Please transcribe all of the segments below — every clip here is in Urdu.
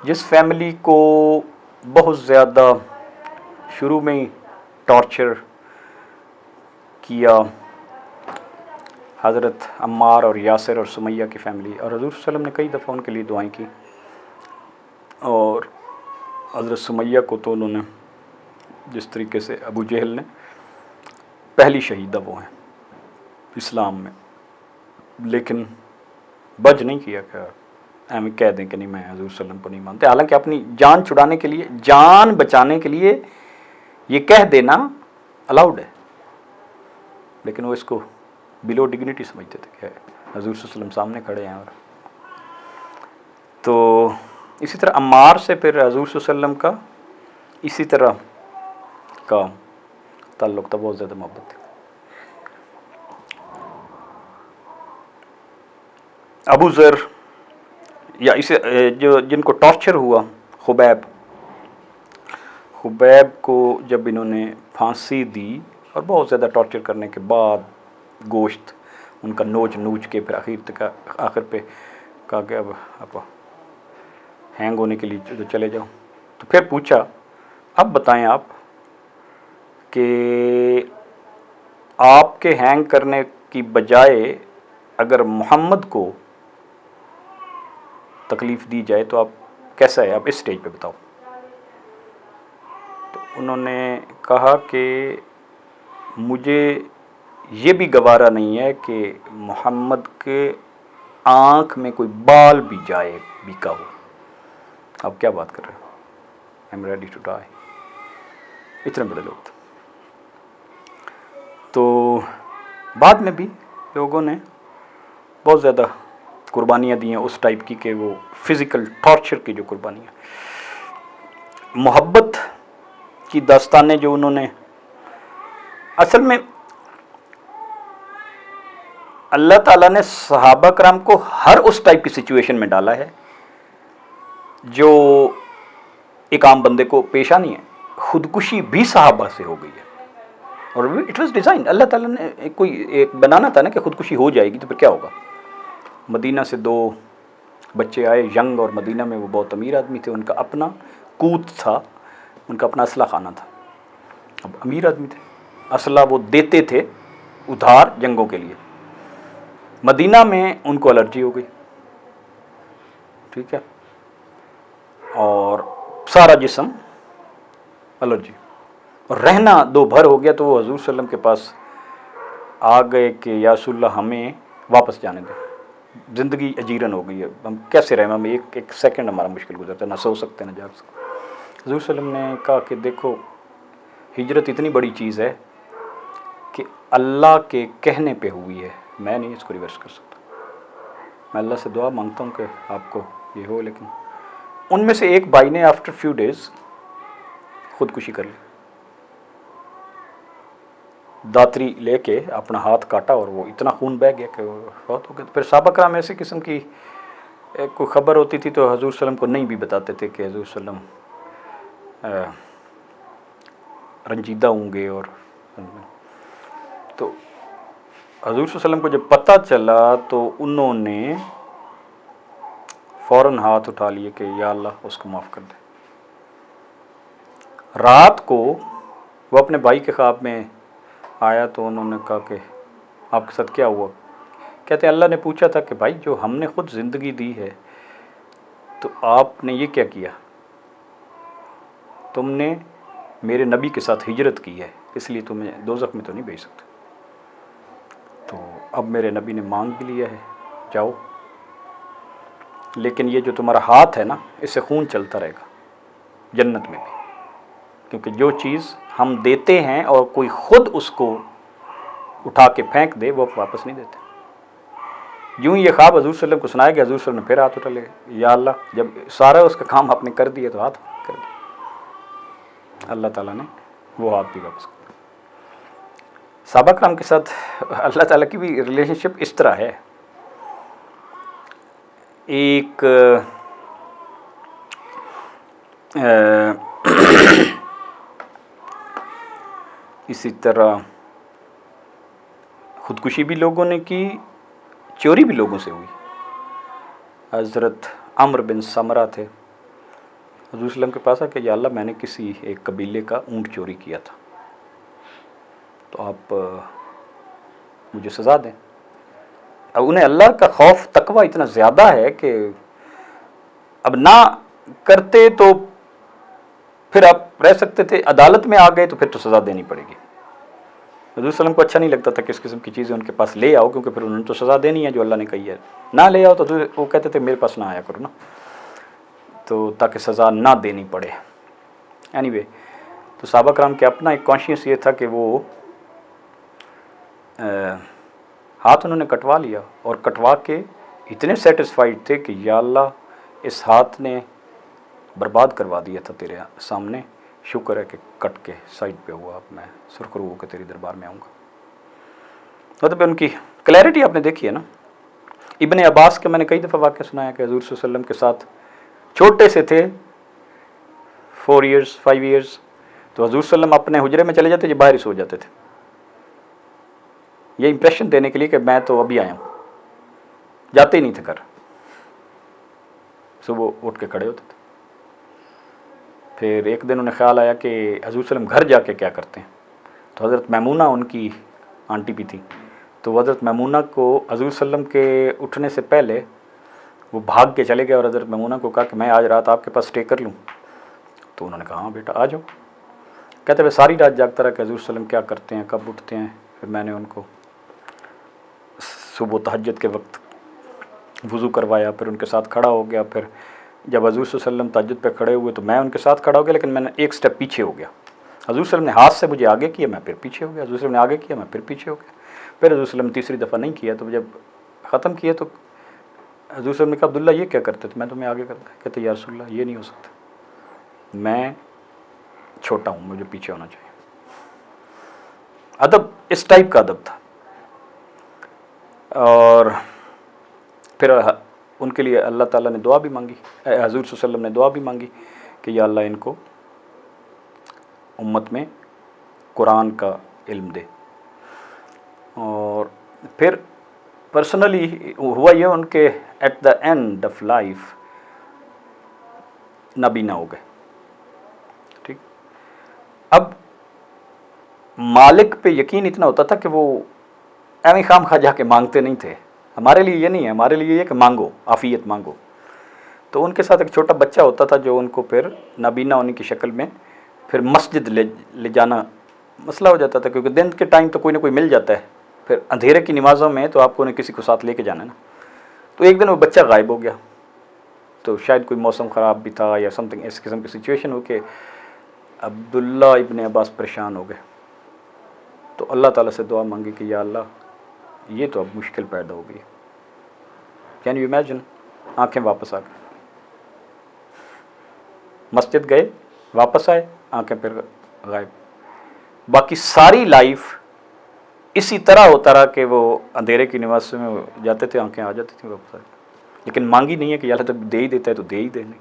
جس فیملی کو بہت زیادہ شروع میں ہی ٹارچر کیا، حضرت عمار اور یاسر اور سمیہ کی فیملی، اور حضور صلی اللہ علیہ وسلم نے کئی دفعہ ان کے لیے دعائیں کی، اور حضرت سمیہ کو تو انہوں نے جس طریقے سے ابو جہل نے پہلی شہیدہ وہ ہیں اسلام میں، لیکن بج نہیں کیا کہ ہمیں کہہ دیں کہ نہیں میں حضور صلی اللہ علیہ وسلم کو نہیں مانتے، حالانکہ اپنی جان چھڑانے کے لیے، جان بچانے کے لیے یہ کہہ دینا الاؤڈ ہے، لیکن وہ اس کو بلو ڈگنیٹی سمجھتے تھے کہ حضور صلی اللہ علیہ وسلم سامنے کھڑے ہیں۔ اور تو اسی طرح عمار سے پھر حضور صلی اللہ علیہ وسلم کا اسی طرح کا تعلق تھا، بہت زیادہ محبت تھی۔ ابو ذر یا اسے جو جن کو ٹارچر ہوا، خبیب کو جب انہوں نے پھانسی دی اور بہت زیادہ ٹارچر کرنے کے بعد گوشت ان کا نوچ کے پھر آخر پہ کہا کہ اب آپ ہینگ ہونے کے لیے چلے جاؤ، تو پھر پوچھا اب بتائیں آپ کہ آپ کے ہینگ کرنے کی بجائے اگر محمد کو تکلیف دی جائے تو آپ کیسا ہے، آپ اس سٹیج پہ بتاؤ۔ تو انہوں نے کہا کہ مجھے یہ بھی گوارا نہیں ہے کہ محمد کے آنکھ میں کوئی بال بھی جائے بیکا ہو۔ آپ کیا بات کر رہے ہو، I am ready to die. اتنے بڑے لوگ تھے۔ تو بعد میں بھی لوگوں نے بہت زیادہ قربانیاں دی ہیں اس ٹائپ کی کہ وہ فزیکل ٹارچر کی جو قربانیاں، محبت کی داستانیں جو انہوں نے، اصل میں اللہ تعالیٰ نے صحابہ کرام کو ہر اس ٹائپ کی سچویشن میں ڈالا ہے جو ایک عام بندے کو پیش آنی ہے۔ خودکشی بھی صحابہ سے ہو گئی ہے، اور اٹ واز ڈیزائن، اللہ تعالیٰ نے کوئی ایک بنانا تھا نا کہ خودکشی ہو جائے گی تو پھر کیا ہوگا۔ مدینہ سے 2 بچے آئے ینگ، اور مدینہ میں وہ بہت امیر آدمی تھے، ان کا اپنا کوت تھا، ان کا اپنا اسلحہ خانہ تھا، اب امیر آدمی تھے، اسلحہ وہ دیتے تھے ادھار جنگوں کے لیے۔ مدینہ میں ان کو الرجی ہو گئی، ٹھیک ہے، اور سارا جسم الرجی، اور رہنا 2 بھر ہو گیا، تو وہ حضور صلی اللہ علیہ وسلم کے پاس آ گئے کہ یا رسول اللہ ہمیں واپس جانے دیں، زندگی اجیرن ہو گئی ہے، ہم کیسے رہیں، ہم ایک سیکنڈ ہمارا مشکل گزرتا ہے، نہ سو سکتے نہ جاگ سکتے۔ حضور صلی اللہ علیہ وسلم نے کہا کہ دیکھو ہجرت اتنی بڑی چیز ہے کہ اللہ کے کہنے پہ ہوئی ہے، میں نہیں اس کو ریورس کر سکتا، میں اللہ سے دعا مانگتا ہوں کہ آپ کو یہ ہو، لیکن ان میں سے ایک بھائی نے آفٹر فیو ڈیز خودکشی کر لی، داتری لے کے اپنا ہاتھ کاٹا، اور وہ اتنا خون بہہ گیا کہ وہ بہت ہو گیا۔ پھر صحابہ کرام ایسے قسم کی کوئی خبر ہوتی تھی تو حضور صلی اللہ علیہ وسلم کو نہیں بھی بتاتے تھے کہ حضور صلی اللہ علیہ وسلم رنجیدہ ہوں گے، اور تو حضور صلی اللہ علیہ وسلم کو جب پتہ چلا تو انہوں نے فوراً ہاتھ اٹھا لیے کہ یا اللہ اس کو معاف کر دے۔ رات کو وہ اپنے بھائی کے خواب میں آیا تو انہوں نے کہا کہ آپ کے ساتھ کیا ہوا؟ کہتے اللہ نے پوچھا تھا کہ بھائی جو ہم نے خود زندگی دی ہے تو آپ نے یہ کیا کیا، تم نے میرے نبی کے ساتھ ہجرت کی ہے، اس لیے تمہیں دوزخ میں تو نہیں بھیج سکتے، تو اب میرے نبی نے مانگ بھی لیا ہے، جاؤ، لیکن یہ جو تمہارا ہاتھ ہے نا اس سے خون چلتا رہے گا جنت میں بھی، کیونکہ جو چیز ہم دیتے ہیں اور کوئی خود اس کو اٹھا کے پھینک دے وہ واپس نہیں دیتے۔ یوں ہی یہ خواب حضور صلی اللہ علیہ وسلم کو سنایا کہ حضور صلی اللہ علیہ وسلم نے پھر ہاتھ اٹھا لے، یا اللہ جب سارا اس کا کام آپ نے کر دیا تو ہاتھ کر دیا، اللہ تعالیٰ نے وہ ہاتھ بھی واپس کر دیا۔ صحابہ کرام کے ساتھ اللہ تعالیٰ کی بھی ریلیشن شپ اس طرح ہے، ایک اسی طرح خودکشی بھی لوگوں نے کی، چوری بھی لوگوں سے ہوئی۔ حضرت عمرو بن سمرہ تھے، حضور صلی اللہ علیہ وسلم کے پاس آ کہ یا اللہ میں نے کسی ایک قبیلے کا اونٹ چوری کیا تھا، تو آپ مجھے سزا دیں۔ اب انہیں اللہ کا خوف تقوی اتنا زیادہ ہے کہ اب نہ کرتے تو پھر آپ رہ سکتے تھے، عدالت میں آ گئے تو پھر تو سزا دینی پڑے گی۔ حضور صلی اللہ علیہ وسلم کو اچھا نہیں لگتا تھا کہ اس قسم کی چیزیں ان کے پاس لے آؤ، کیونکہ پھر انہوں نے تو سزا دینی ہے جو اللہ نے کہی ہے، نہ لے آؤ تو وہ کہتے تھے میرے پاس نہ آیا کرو نا، تو تاکہ سزا نہ دینی پڑے۔ اینی وے، تو صحابہ کرام کے اپنا ایک کانشیس یہ تھا کہ وہ ہاتھ انہوں نے کٹوا لیا، اور کٹوا کے اتنے سیٹسفائیڈ تھے کہ یا اللہ اس ہاتھ نے برباد کروا دیا تھا تیرے سامنے، شکر ہے کہ کٹ کے سائڈ پہ ہوا، اب میں سرخرو ہو کے تیری دربار میں آؤں گا۔ مطلب ان کی کلیئرٹی آپ نے دیکھی ہے نا۔ ابن عباس کے میں نے کئی دفعہ واقعہ سنایا کہ حضور صلی اللہ علیہ وسلم کے ساتھ چھوٹے سے تھے، 4 ایئرس 5 ایئرس، تو حضور صلی اللہ علیہ وسلم اپنے حجرے میں چلے جاتے، یہ باہر ہی سو جاتے تھے، یہ امپریشن دینے کے لیے کہ میں تو ابھی آیا ہوں، جاتے ہی نہیں تھے گھر، صبح اٹھ کے کھڑے ہوتے تھے۔ پھر ایک دن انہیں خیال آیا کہ حضور صلی اللہ علیہ وسلم گھر جا کے کیا کرتے ہیں، تو حضرت میمونہ ان کی آنٹی بھی تھی، تو حضرت میمونہ کو حضور صلی اللہ علیہ وسلم کے اٹھنے سے پہلے وہ بھاگ کے چلے گئے اور حضرت میمونہ کو کہا کہ میں آج رات آپ کے پاس اسٹے کر لوں، تو انہوں نے کہا ہاں بیٹا آ جاؤ۔ کہتے ہوئے ساری رات جاگتا رہا کہ حضور صلی اللہ علیہ وسلم کیا کرتے ہیں، کب اٹھتے ہیں۔ پھر میں نے ان کو صبح تہجد کے وقت وضو کروایا، پھر ان کے ساتھ کھڑا ہو گیا، پھر جب حضور صلی اللہ علیہ وسلم تہجد پہ کھڑے ہوئے تو میں ان کے ساتھ کھڑا ہو گیا، لیکن میں نے ایک سٹیپ پیچھے ہو گیا۔ حضور صلی اللہ علیہ وسلم نے ہاتھ سے مجھے آگے کیا، میں پھر پیچھے ہو گیا، حضور صلی اللہ علیہ وسلم نے آگے کیا، میں پھر پیچھے ہو گیا، پھر حضور صلی اللہ علیہ وسلم تیسری دفعہ نہیں کیا، تو جب ختم کیا تو حضور صلی اللہ علیہ وسلم نے کہا عبداللہ یہ کیا کرتے تھے، میں تمہیں آگے کرتا، کہتے یا رسول اللہ یہ نہیں ہو سکتا، میں چھوٹا ہوں، مجھے پیچھے ہونا چاہیے۔ ادب اس ٹائپ کا ادب تھا، اور پھر ان کے لیے اللہ تعالیٰ نے دعا بھی مانگی، حضور صلی اللہ علیہ وسلم نے دعا بھی مانگی کہ یا اللہ ان کو امت میں قرآن کا علم دے۔ اور پھر پرسنلی ہوا یہ ان کے at the end of life نابینا ہو گئے، ٹھیک۔ اب مالک پہ یقین اتنا ہوتا تھا کہ وہ ایویں خام خواہ جا کے مانگتے نہیں تھے۔ ہمارے لیے یہ نہیں ہے، ہمارے لیے یہ کہ مانگو، عافیت مانگو۔ تو ان کے ساتھ ایک چھوٹا بچہ ہوتا تھا جو ان کو پھر نابینا ہونے کی شکل میں پھر مسجد لے جانا مسئلہ ہو جاتا تھا، کیونکہ دن کے ٹائم تو کوئی نہ کوئی مل جاتا ہے، پھر اندھیرے کی نمازوں میں تو آپ کو کسی کو ساتھ لے کے جانا ہے نا۔ تو ایک دن وہ بچہ غائب ہو گیا، تو شاید کوئی موسم خراب بھی تھا یا سم تھنگ اس قسم کی سچویشن ہو کہ عبداللہ ابن عباس پریشان ہو گئے، تو اللہ تعالیٰ سے دعا مانگی کہ یا اللہ یہ تو اب مشکل پیدا ہو گئی۔ Can you imagine? آنکھیں واپس آ گئی، مسجد گئے، واپس آئے، آنکھیں پھر غائب۔ باقی ساری لائف اسی طرح ہوتا رہا کہ وہ اندھیرے کی نماز میں جاتے تھے، آنکھیں آ جاتی تھیں، واپس آ جاتی، لیکن مانگی نہیں ہے کہ یا اللہ جب دے ہی دیتا ہے تو دے ہی دے، نہیں،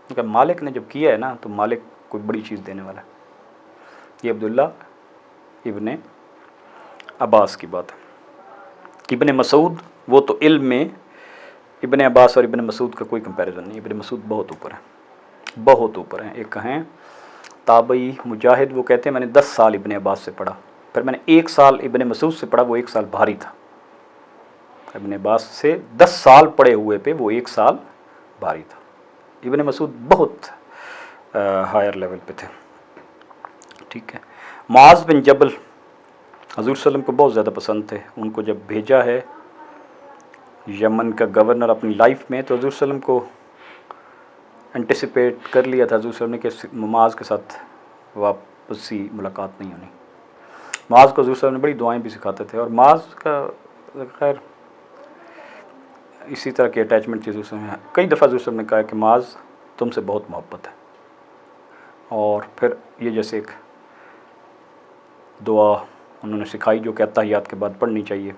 کیونکہ مالک نے جب کیا ہے نا تو مالک کوئی بڑی چیز دینے والا ہے۔ یہ عبداللہ ابن عباس کی بات ہے۔ ابن مسعود وہ تو علم میں ابن عباس اور ابن مسعود کا کوئی کمپیریزن نہیں، ابن مسعود بہت اوپر ہے، بہت اوپر ہیں۔ ایک ہیں تابعی مجاہد، وہ کہتے ہیں میں نے 10 سال ابن عباس سے پڑھا، پھر میں نے 1 سال ابن مسعود سے پڑھا، وہ 1 سال بھاری تھا۔ ابن عباس سے 10 سال پڑھے ہوئے پہ وہ 1 سال بھاری تھا۔ ابن مسعود بہت ہائر لیول پہ تھے، ٹھیک ہے۔ معاذ بن جبل حضور صلی اللہ علیہ وسلم کو بہت زیادہ پسند تھے، ان کو جب بھیجا ہے یمن کا گورنر اپنی لائف میں، تو حضور صلی اللہ علیہ وسلم کو انٹیسپیٹ کر لیا تھا حضور صلی اللہ علیہ وسلم نے کہ معاذ کے ساتھ واپسی ملاقات نہیں ہونی۔ معاذ کو حضور صلی اللہ علیہ وسلم نے بڑی دعائیں بھی سکھاتے تھے، اور معاذ کا خیر اسی طرح کی اٹیچمنٹ تھی حضور صلی اللہ علیہ وسلم۔ کئی دفعہ حضور صلی اللہ علیہ وسلم نے کہا کہ معاذ تم سے بہت محبت ہے، اور پھر یہ جیسے ایک دعا انہوں نے سکھائی جو کہ اتحیات کے بعد پڑھنی چاہیے،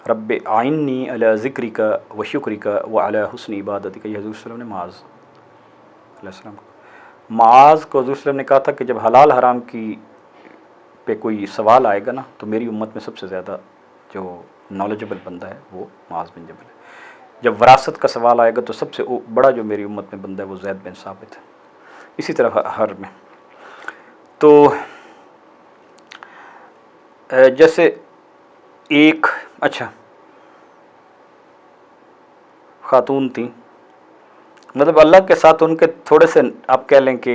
رب اعنی علی ذکرک و شکرک و علی حسن عبادتک، یہ حضور صلی اللہ علیہ وسلم نے معاذ علیہ السلام کو، معاذ کو حضور صلی اللہ علیہ وسلم نے کہا تھا کہ جب حلال حرام کی پہ کوئی سوال آئے گا نا تو میری امت میں سب سے زیادہ جو نالجبل بندہ ہے وہ معاذ بن جبل ہے۔ جب وراثت کا سوال آئے گا تو سب سے بڑا جو میری امت میں بندہ ہے وہ زید بن ثابت ہے. اسی طرح ہر میں تو جیسے ایک اچھا خاتون تھیں، مطلب اللہ کے ساتھ ان کے تھوڑے سے آپ کہہ لیں کہ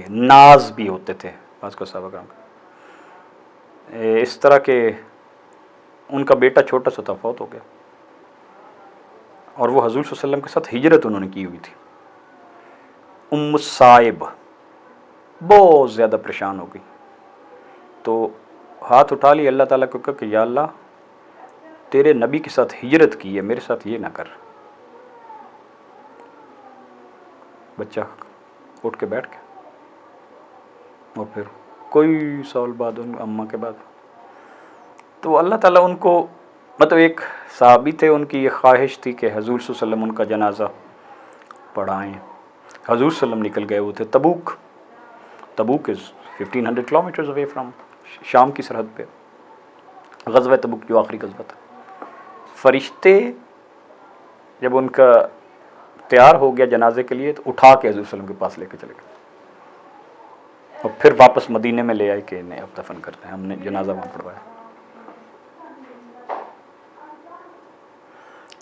ناز بھی ہوتے تھے بعض کو صحابہ کرام کا، اس طرح کہ ان کا بیٹا چھوٹا سا تھا، فوت ہو گیا، اور وہ حضور صلی اللہ علیہ وسلم کے ساتھ ہجرت انہوں نے کی ہوئی تھی. ام صائب بہت زیادہ پریشان ہو گئی، تو ہاتھ اٹھا لی، اللہ تعالیٰ کو کہا کہ یا اللہ تیرے نبی کے ساتھ ہجرت کی ہے، میرے ساتھ یہ نہ کر. بچہ اٹھ کے بیٹھ گیا، اور پھر کوئی سال بعد ان اماں کے بعد تو اللہ تعالیٰ ان کو، مطلب ایک صحابی تھے، ان کی یہ خواہش تھی کہ حضور صلی اللہ علیہ وسلم ان کا جنازہ پڑھائیں. حضور صلی اللہ علیہ وسلم نکل گئے ہوئے تھے تبوک. تبوک از 1500 کلومیٹرز اوے فرام شام کی سرحد پہ. غزوہ تبوک جو آخری غزوہ تھا، فرشتے جب ان کا تیار ہو گیا جنازے کے لیے تو اٹھا کے حضور صلی اللہ علیہ وسلم کے پاس لے کے چلے گئے، اور پھر واپس مدینے میں لے آئے کہ انہیں اب دفن کرتے ہیں، ہم نے جنازہ وہاں پڑھوایا.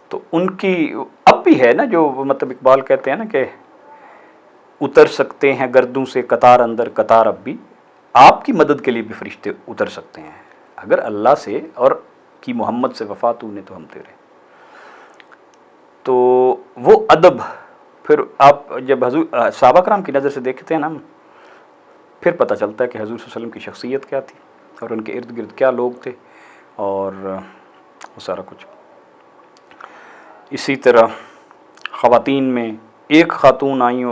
تو ان کی اب بھی ہے نا جو مطلب اقبال کہتے ہیں نا کہ اتر سکتے ہیں گردوں سے قطار اندر قطار، اب بھی آپ کی مدد کے لیے بھی فرشتے اتر سکتے ہیں اگر اللہ سے اور کی محمد سے وفا تو نے تو ہم تیرے. تو وہ ادب پھر آپ جب حضور صحابہ کرام کی نظر سے دیکھتے ہیں نا، پھر پتہ چلتا ہے کہ حضور صلی اللہ علیہ وسلم کی شخصیت کیا تھی اور ان کے ارد گرد کیا لوگ تھے اور وہ سارا کچھ. اسی طرح خواتین میں ایک خاتون آئیں،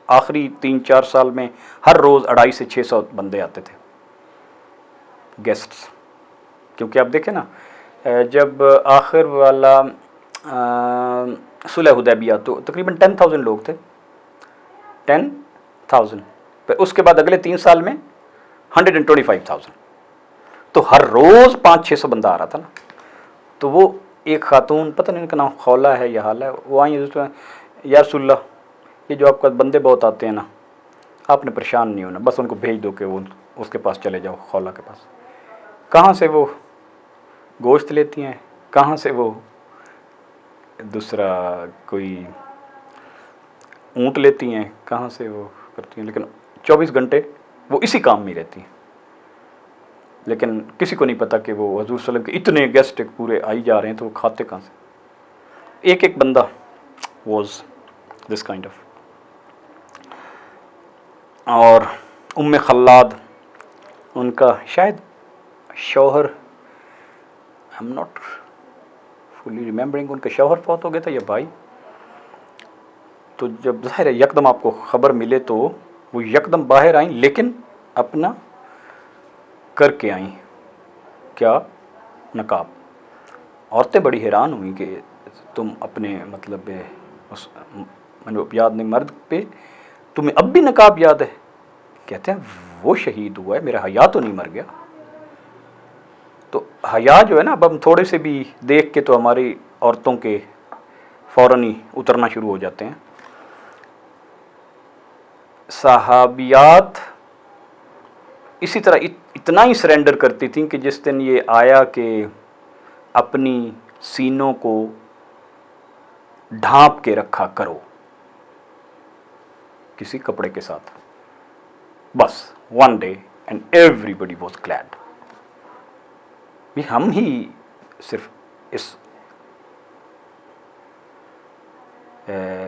آخری 3-4 سال میں ہر روز 250 سے 600 بندے آتے تھے گیسٹس. کیونکہ آپ دیکھیں نا جب آخر والا صلح حدیبیہ تو تقریباً 10,000 لوگ تھے، 10,000، پھر اس کے بعد اگلے 3 سال میں 125,000، تو ہر روز 500-600 بندہ آ رہا تھا نا. تو وہ ایک خاتون، پتہ نہیں ان کا نام خولہ ہے یا حالہ ہے، وہ آئیں یا رسول اللہ یہ جو آپ کا بندے بہت آتے ہیں نا، آپ نے پریشان نہیں ہونا، بس ان کو بھیج دو کہ وہ اس کے پاس چلے جاؤ، خولہ کے پاس. کہاں سے وہ گوشت لیتی ہیں، کہاں سے وہ دوسرا کوئی اونٹ لیتی ہیں، کہاں سے وہ کرتی ہیں، لیکن 24 گھنٹے وہ اسی کام میں رہتی ہیں. لیکن کسی کو نہیں پتا کہ وہ حضور صلی اللہ علیہ وسلم کے اتنے گیسٹ پورے آئی جا رہے ہیں تو وہ کھاتے کہاں سے. ایک بندہ واز دس کائنڈ آف. اور ام خلاد ان کا شاید شوہر، I am not fully remembering, ان کا شوہر فوت ہو گیا تھا یا بھائی. تو جب ظاہر ہے یکدم آپ کو خبر ملے تو وہ یکدم باہر آئیں، لیکن اپنا کر کے آئیں کیا، نقاب. عورتیں بڑی حیران ہوئیں کہ تم اپنے مطلب اس یاد نہیں مرد پہ تمہیں اب بھی نقاب یاد ہے. کہتے ہیں وہ شہید ہوا ہے، میرا حیا تو نہیں مر گیا. تو حیا جو ہے نا، اب ہم تھوڑے سے بھی دیکھ کے تو ہماری عورتوں کے فوراً ہی اترنا شروع ہو جاتے ہیں. صحابیات اسی طرح اتنا ہی سرنڈر کرتی تھیں کہ جس دن یہ آیا کہ اپنی سینوں کو ڈھانپ کے رکھا کرو کسی کپڑے کے ساتھ، بس one day and everybody was glad. ہم ہی صرف اس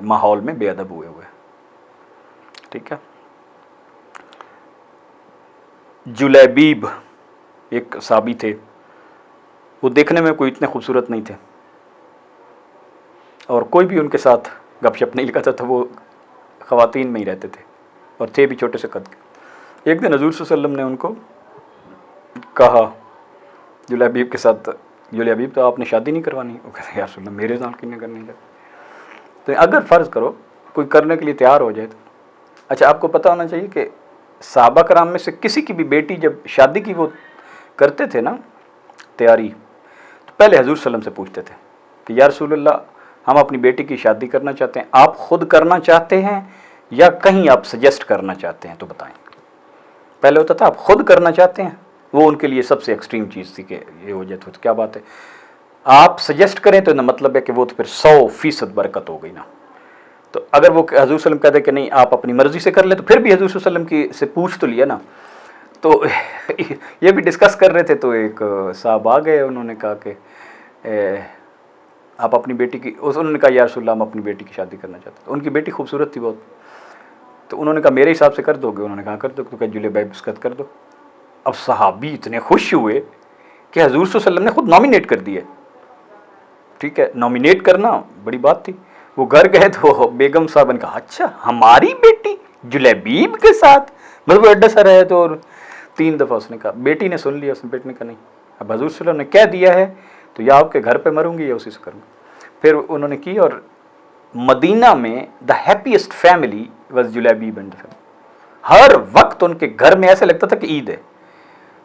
ماحول میں بے ادب ہوئے. ٹھیک ہے. جلیبیب ایک صحابی تھے، وہ دیکھنے میں کوئی اتنے خوبصورت نہیں تھے اور کوئی بھی ان کے ساتھ گپ شپ نہیں لگاتا تھا، وہ خواتین میں ہی رہتے تھے اور تھے بھی چھوٹے سے قد کے. ایک دن حضور صلی اللہ علیہ وسلم نے ان کو کہا جلیبیب کے ساتھ، جلیبیب تو آپ نے شادی نہیں کروانی. وہ کہتے ہیں یا رسول اللہ میرے ساتھ کیوں نہیں کرنی ہے. تو اگر فرض کرو کوئی کرنے کے لیے تیار ہو جائے تو اچھا، آپ کو پتہ ہونا چاہیے کہ صحابہ کرام میں سے کسی کی بھی بیٹی جب شادی کی وہ کرتے تھے نا تیاری، تو پہلے حضور صلی اللہ علیہ وسلم سے پوچھتے تھے کہ یا رسول اللہ ہم اپنی بیٹی کی شادی کرنا چاہتے ہیں. آپ خود کرنا چاہتے ہیں یا کہیں آپ سجیسٹ کرنا چاہتے ہیں؟ تو بتائیں. پہلے ہوتا تھا آپ خود کرنا چاہتے ہیں، وہ ان کے لیے سب سے ایکسٹریم چیز تھی کہ یہ ہو جائے تو کیا بات ہے. آپ سجیسٹ کریں تو مطلب ہے کہ وہ تو پھر 100% برکت ہو گئی نا. تو اگر وہ حضور صلی اللہ علیہ وسلم کہتے کہ نہیں آپ اپنی مرضی سے کر لیں، تو پھر بھی حضور صلی اللہ علیہ وسلم کی سے پوچھ تو لیا نا. تو یہ بھی ڈسکس کر رہے تھے تو ایک صاحب آ گئے، انہوں نے کہا کہ آپ اپنی بیٹی کی، انہوں نے کہا یا رسول اللہ ہم اپنی بیٹی کی شادی کرنا چاہتے ہیں. ان کی بیٹی خوبصورت تھی بہت. تو انہوں نے کہا میرے حساب سے کر دو گے؟ انہوں نے کہا کر دو. تو کہا جلے بھائی بسکت کر دو. اب صحابی اتنے خوش ہوئے کہ حضور صلی اللہ علیہ وسلم نے خود نامینیٹ کر دیا. ٹھیک ہے، نامینیٹ کرنا بڑی بات تھی. وہ گھر گئے تو بیگم صاحب نے کہا اچھا ہماری بیٹی جلیبیب کے ساتھ، مطلب وہ ایڈا سا رہے تو. اور 3 دفعہ اس نے کہا، بیٹی نے سن لیا، اس نے بیٹی نے کہا نہیں اب حضور صلی اللہ علیہ وسلم نے کہہ دیا ہے تو یا آپ کے گھر پہ مروں گی یا اسی سے کروں گی. پھر انہوں نے کی، اور مدینہ میں the happiest family was Julaybib and family. ہر وقت ان کے گھر میں ایسے لگتا تھا کہ عید ہے.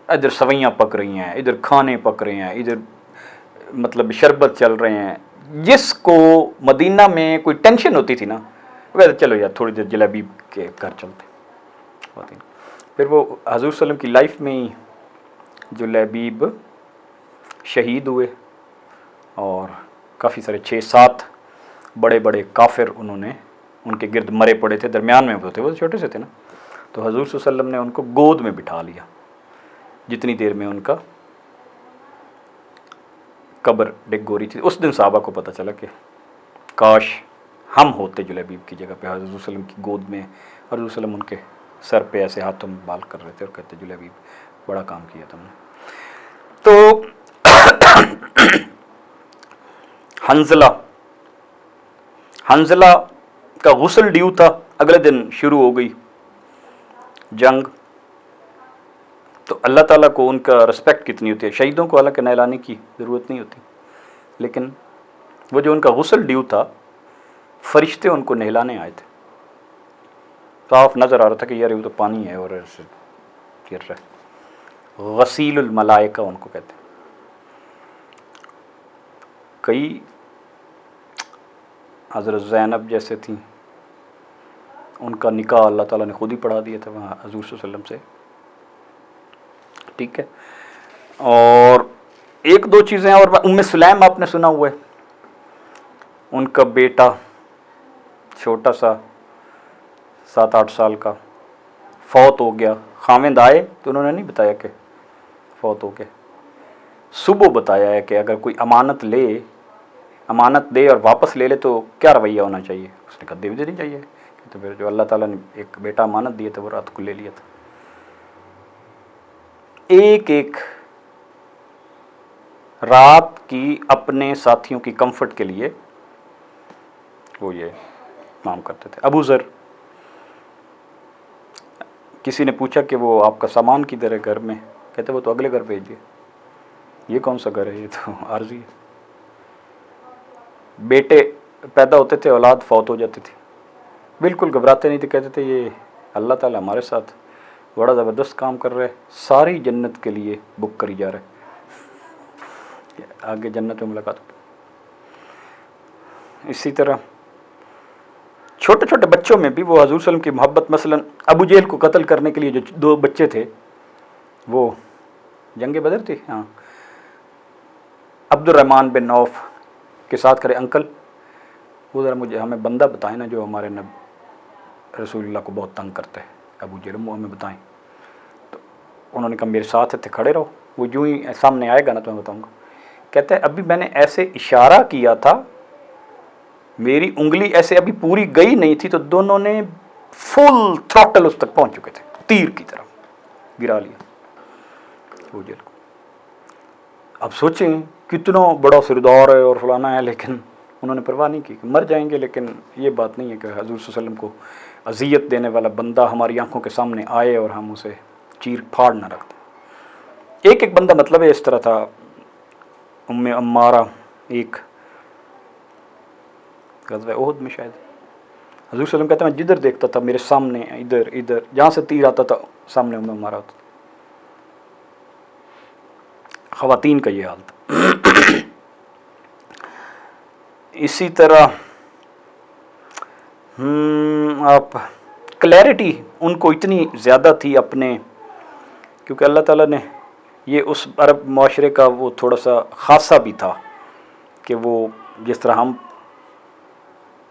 ادھر سویاں پک رہی ہیں، ادھر کھانے پک رہے ہیں، ادھر مطلب شربت چل رہے ہیں. جس کو مدینہ میں کوئی ٹینشن ہوتی تھی نا، وہ چلو یار تھوڑی دیر جلیبی کے گھر چلتے. پھر وہ حضور صلی اللہ علیہ وسلم کی لائف میں ہی جلیبیب شہید ہوئے، اور کافی سارے 6-7 بڑے بڑے کافر انہوں نے ان کے گرد مرے پڑے تھے. درمیان میں ہوتے، وہ چھوٹے سے تھے نا. تو حضور صلی اللہ علیہ وسلم نے ان کو گود میں بٹھا لیا جتنی دیر میں ان کا قبر ڈگ گوری تھی. اس دن صحابہ کو پتہ چلا کہ کاش ہم ہوتے جلیبیب کی جگہ پہ حضور صلی اللہ علیہ وسلم کی گود میں. اور حضور صلی اللہ علیہ وسلم ان کے سر پہ ایسے ہاتھوں میں بال کر رہے تھے اور کہتے جلیبیب بڑا کام کیا تم نے. تو حنظلہ کا غسل ڈیو تھا، اگلے دن شروع ہو گئی جنگ. تو اللہ تعالیٰ کو ان کا رسپیکٹ کتنی ہوتی ہے. شہیدوں کو حالانکہ نہلانے کی ضرورت نہیں ہوتی، لیکن وہ جو ان کا غسل ڈیو تھا فرشتے ان کو نہلانے آئے تھے. صاف نظر آ رہا تھا کہ یار وہ تو پانی ہے اور ایسے گر رہا ہے. غسیل الملائکہ ان کو کہتے ہیں. کئی حضرت زینب جیسے تھیں، ان کا نکاح اللہ تعالیٰ نے خود ہی پڑھا دیا تھا وہاں حضور صلی اللہ علیہ وسلم سے. ٹھیک ہے. اور 1-2 چیزیں اور. ام سلیم آپ نے سنا ہوا ہے، ان کا بیٹا چھوٹا سا 7-8 سال کا فوت ہو گیا. خاوند آئے تو انہوں نے نہیں بتایا کہ فوت ہو گیا. صبح بتایا ہے کہ اگر کوئی امانت دے اور واپس لے لے تو کیا رویہ ہونا چاہیے. اس نے کہا دے دینی چاہیے. تو پھر جو اللہ تعالیٰ نے ایک بیٹا امانت دیے تھا وہ رات کو لے لیا تھا. ایک رات کی اپنے ساتھیوں کی کمفرٹ کے لیے وہ یہ کام کرتے تھے. ابو ذر، کسی نے پوچھا کہ وہ آپ کا سامان کدھر ہے گھر میں؟ کہتے وہ تو اگلے گھر بھیجیے. یہ کون سا گھر ہے؟ یہ تو عارضی ہے. بیٹے پیدا ہوتے تھے، اولاد فوت ہو جاتی تھی، بالکل گھبراتے نہیں تھے. کہتے تھے یہ اللہ تعالیٰ ہمارے ساتھ بڑا زبردست کام کر رہا ہے، ساری جنت کے لیے بک کری جا رہا ہے، آگے جنت میں ملاقات ہوگی. اسی طرح چھوٹے چھوٹے بچوں میں بھی وہ حضور صلی اللہ علیہ وسلم کی محبت. مثلا ابو جہل کو قتل کرنے کے لیے جو 2 بچے تھے، وہ جنگ بدر تھی، ہاں، عبد الرحمن بن عوف کے ساتھ کھڑے انکل، وہ ذرا ہمیں بندہ بتائیں نا جو ہمارے رسول اللہ کو بہت تنگ کرتا ہے. ابو جہل ہمیں بتائیں. تو انہوں نے کہا میرے ساتھ تھے، کھڑے رہو. وہ جو ہی سامنے آئے گا نا تو میں بتاؤں گا. کہتے ہیں ابھی میں نے ایسے اشارہ کیا تھا، میری انگلی ایسے ابھی پوری گئی نہیں تھی تو دونوں نے فل تھروٹل اس تک پہنچ چکے تھے، تیر کی طرف گرا لیا ابو جہل کو. اب سوچیں کتنا بڑا سردار ہے اور فلانا ہے، لیکن انہوں نے پرواہ نہیں کی کہ مر جائیں گے. لیکن یہ بات نہیں ہے کہ حضور صلی اللہ علیہ وسلم کو اذیت دینے والا بندہ ہماری آنکھوں کے سامنے آئے اور ہم اسے چیر پھاڑ نہ رکھ دیں. ایک بندہ مطلب ہے اس طرح تھا. ام عمارہ، ایک غزوہ احد میں شاید، حضور صلی اللہ علیہ وسلم کہتے ہیں میں جدھر دیکھتا تھا میرے سامنے ادھر جہاں سے تیر آتا تھا سامنے ام عمارہ ہوتا تھا. خواتین کا یہ حال تھا. اسی طرح آپ کلیئرٹی ان کو اتنی زیادہ تھی اپنے، کیونکہ اللہ تعالیٰ نے یہ اس عرب معاشرے کا وہ تھوڑا سا خاصہ بھی تھا کہ وہ جس طرح ہم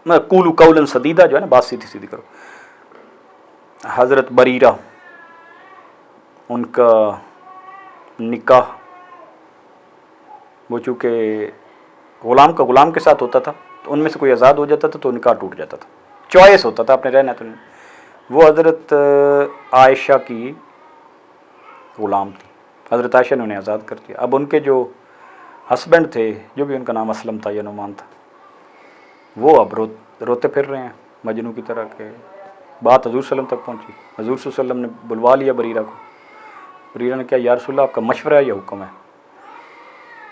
قولوا قولا سدیدہ جو ہے نا، بات سیدھی سیدھی کرو. حضرت بریرہ ان کا نکاح وہ چونکہ غلام کا غلام کے ساتھ ہوتا تھا تو ان میں سے کوئی آزاد ہو جاتا تھا تو نکاح ٹوٹ جاتا تھا، چوائس ہوتا تھا، آپ نے رہنا تو نہیں. وہ حضرت عائشہ کی غلام تھی، حضرت عائشہ نے انہیں آزاد کر دیا. اب ان کے جو ہسبینڈ تھے، جو بھی ان کا نام اسلم تھا یا نعمان تھا، وہ اب روتے پھر رہے ہیں مجنوں کی طرح. کہ بات حضور صلی اللہ علیہ وسلم تک پہنچی، حضور صلی اللہ علیہ وسلم نے بلوا لیا بریرہ کو. بریرہ نے کہا یا رسول اللہ آپ کا مشورہ ہے یا حکم ہے؟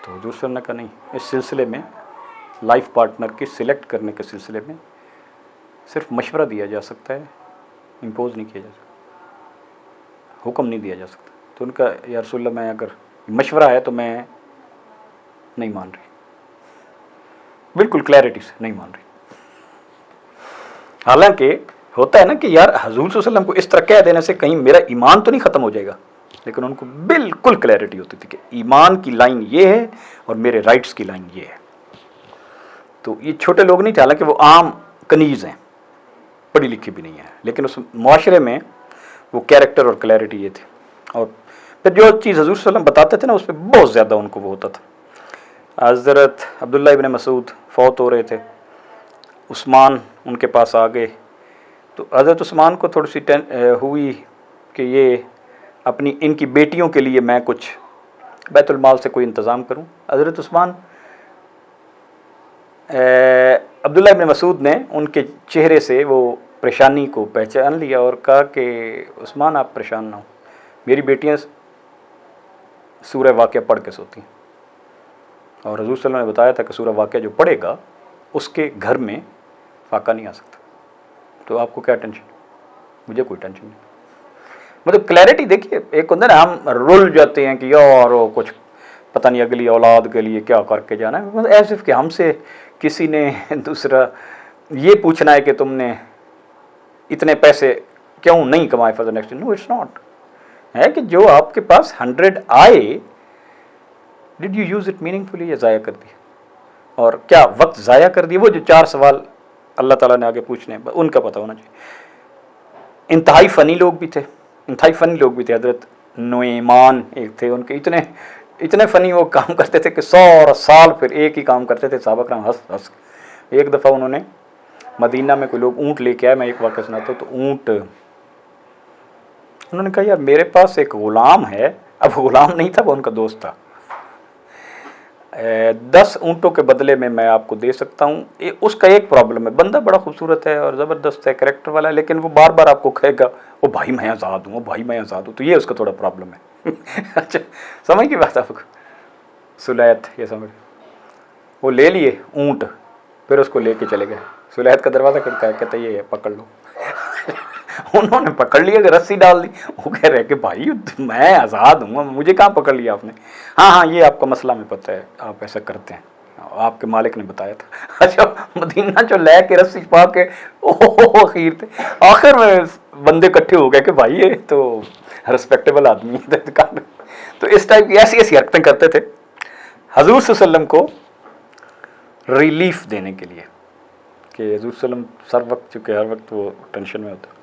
تو حضور صلی اللہ علیہ وسلم نے کہا نہیں، اس سلسلے میں لائف پارٹنر کی سلیکٹ کرنے کے سلسلے میں صرف مشورہ دیا جا سکتا ہے، امپوز نہیں کیا جا سکتا، حکم نہیں دیا جا سکتا. تو ان کا یا رسول اللہ میں اگر مشورہ ہے تو میں نہیں مان رہی، بالکل کلیئرٹی سے نہیں مان رہی. حالانکہ ہوتا ہے نا کہ یار حضور صلی اللہ علیہ وسلم کو اس طرح کہہ دینے سے کہیں میرا ایمان تو نہیں ختم ہو جائے گا، لیکن ان کو بالکل کلیئرٹی ہوتی تھی کہ ایمان کی لائن یہ ہے اور میرے رائٹس کی لائن یہ ہے. تو یہ چھوٹے لوگ نہیں تھے، حالانکہ وہ عام کنیز ہیں، پڑھی لکھی بھی نہیں ہے، لیکن اس معاشرے میں وہ کیریکٹر اور کلیئرٹی یہ تھی. اور پھر جو چیز حضور صلی اللہ علیہ وسلم بتاتے تھے نا اس پہ بہت زیادہ ان کو وہ ہوتا تھا. حضرت عبداللہ ابن مسعود فوت ہو رہے تھے، عثمان ان کے پاس آ گئے. تو حضرت عثمان کو تھوڑی سی ہوئی کہ یہ اپنی ان کی بیٹیوں کے لیے میں کچھ بیت المال سے کوئی انتظام کروں. حضرت عثمان عبداللہ ابن مسعود نے ان کے چہرے سے وہ پریشانی کو پہچان لیا اور کہا کہ عثمان آپ پریشان نہ ہو، میری بیٹیاں سورہ واقعہ پڑھ کے سوتی ہیں، اور حضور صلی اللہ علیہ وسلم نے بتایا تھا کہ سورہ واقعہ جو پڑھے گا اس کے گھر میں فاقہ نہیں آ سکتا. تو آپ کو کیا ٹینشن؟ مجھے کوئی ٹینشن نہیں. مطلب کلیئرٹی دیکھیے، ایک ہوتا ہے نا ہم رول جاتے ہیں کہ یار وہ کچھ پتہ نہیں اگلی اولاد کے لیے کیا کر کے جانا ہے، مطلب ایسے کہ ہم سے کسی نے دوسرا یہ پوچھنا ہے کہ تم نے اتنے پیسے کیوں نہیں کمائے for the next. No it's not, ہے کہ جو آپ کے پاس 100 آئے did you use it meaningfully یا ضائع کر دی، اور کیا وقت ضائع کر دی. وہ جو 4 سوال اللہ تعالیٰ نے آگے پوچھنے ہیں ان کا پتہ ہونا چاہیے. انتہائی فنی لوگ بھی تھے، حضرت نعمان ایک تھے، ان کے اتنے فنی وہ کام کرتے تھے کہ 100 سال پھر ایک ہی کام کرتے تھے. صحابہ کرام ہنس. ایک دفعہ انہوں نے مدینہ میں کوئی لوگ اونٹ لے کے آئے، میں ایک واقعہ سناتا ہوں. تو اونٹ انہوں نے کہا یار میرے پاس ایک غلام ہے. اب غلام نہیں تھا، وہ ان کا دوست تھا. 10 اونٹوں کے بدلے میں آپ کو دے سکتا ہوں. اس کا ایک پرابلم ہے، بندہ بڑا خوبصورت ہے اور زبردست ہے، کریکٹر والا ہے، لیکن وہ بار بار آپ کو کہے گا وہ بھائی میں آزاد ہوں، وہ بھائی میں آزاد ہوں. تو یہ اس کا تھوڑا پرابلم ہے. اچھا سمجھ کی بات آپ کو؟ سلیت یہ سمجھ، وہ لے لیے اونٹ، پھر اس کو لے کے چلے گئے. سلیت کا دروازہ کھڑکا ہے، کہتا یہ پکڑ لو. انہوں نے پکڑ لیا کہ رسی ڈال دی. وہ کہہ رہے کہ بھائی میں آزاد ہوں، مجھے کہاں پکڑ لیا آپ نے؟ ہاں یہ آپ کا مسئلہ ہمیں پتہ ہے، آپ ایسا کرتے ہیں، آپ کے مالک نے بتایا تھا. اچھا مدینہ جو لے کے رسی پا کے اخیر تھے، آخر میں بندے اکٹھے ہو گئے کہ بھائی یہ تو رسپیکٹیبل آدمی ہے. تو اس ٹائپ کی ایسی حرکتیں کرتے تھے حضور صلی اللہ علیہ وسلم کو ریلیف دینے کے لیے، کہ حضور صلی اللہ علیہ وسلم سر وقت چونکہ ہر وقت وہ ٹینشن میں ہوتا.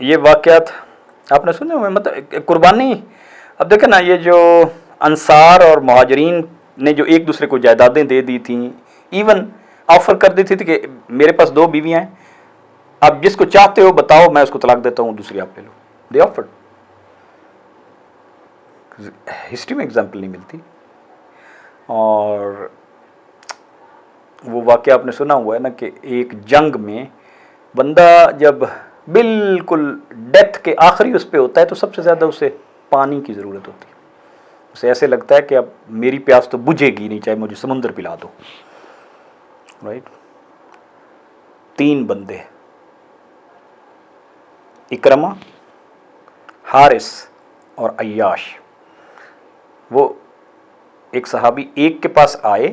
یہ واقعات آپ نے سنے ہوئے، مطلب قربانی. اب دیکھیں نا یہ جو انصار اور مہاجرین نے جو ایک دوسرے کو جائیدادیں دے دی تھیں، ایون آفر کر دی تھی کہ میرے پاس 2 بیویاں ہیں، اب جس کو چاہتے ہو بتاؤ میں اس کو طلاق دیتا ہوں، دوسری آپ لے لو. دے آفرڈ. ہسٹری میں اگزامپل نہیں ملتی. اور وہ واقعہ آپ نے سنا ہوا ہے نا کہ ایک جنگ میں بندہ جب بالکل ڈیتھ کے آخری اس پہ ہوتا ہے تو سب سے زیادہ اسے پانی کی ضرورت ہوتی ہے. اسے ایسے لگتا ہے کہ اب میری پیاس تو بجھے گی نہیں، چاہے مجھے سمندر پلا دو. رائٹ. 3 بندے، اکرمہ، حارث اور عیاش، وہ ایک صحابی ایک کے پاس آئے